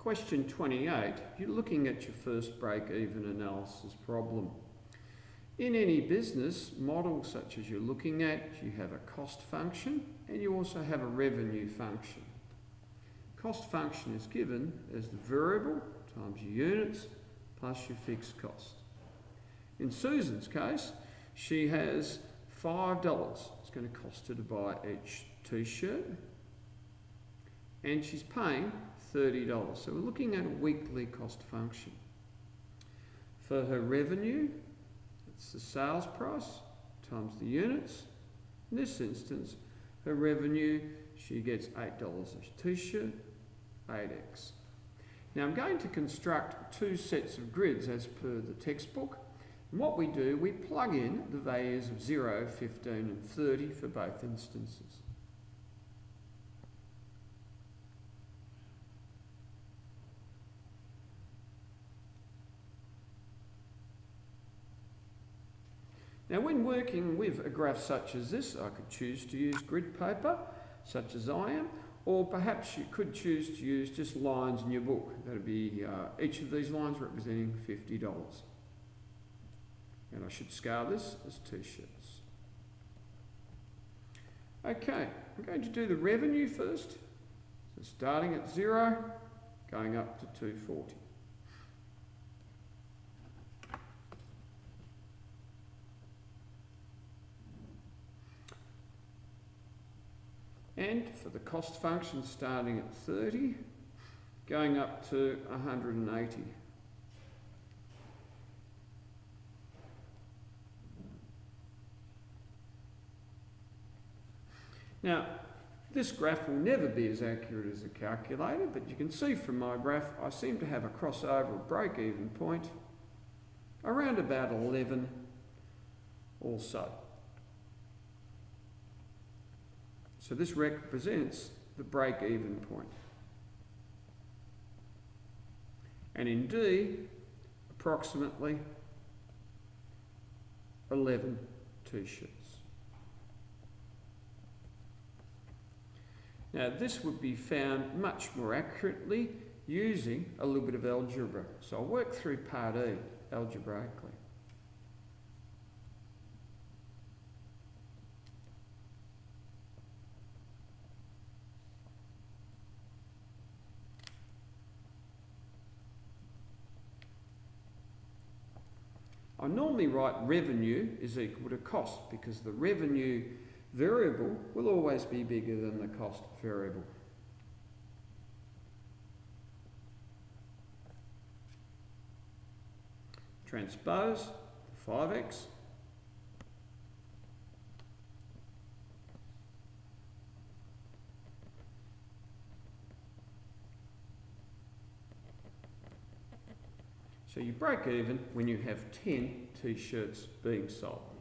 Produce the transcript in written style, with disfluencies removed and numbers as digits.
Question 28, you're looking at your first break-even analysis problem. In any business model such as you're looking at, you have a cost function and you also have a revenue function. Cost function is given as the variable times your units plus your fixed cost. In Susan's case, she has $5 it's going to cost her to buy each t-shirt, and she's paying $30. So we're looking at a weekly cost function. For her revenue, it's the sales price times the units. In this instance, her revenue, she gets $8 a t-shirt, 8x. Now I'm going to construct two sets of grids as per the textbook. And what we do, we plug in the values of 0, 15 and 30 for both instances. Now when working with a graph such as this, I could choose to use grid paper, such as I am, or perhaps you could choose to use just lines in your book. That would be each of these lines representing $50. And I should scale this as t-shirts. Okay, I'm going to do the revenue first. So starting at 0, going up to 240. And for the cost function, starting at 30, going up to 180. Now, this graph will never be as accurate as a calculator, but you can see from my graph, I seem to have a crossover break-even point around about 11 or so. So this represents the break-even point. And in D, approximately 11 t-shirts. Now this would be found much more accurately using a little bit of algebra. So I'll work through part E algebraically. I normally write revenue is equal to cost because the revenue variable will always be bigger than the cost variable. Transpose 5x so you break even when you have 10 t-shirts being sold.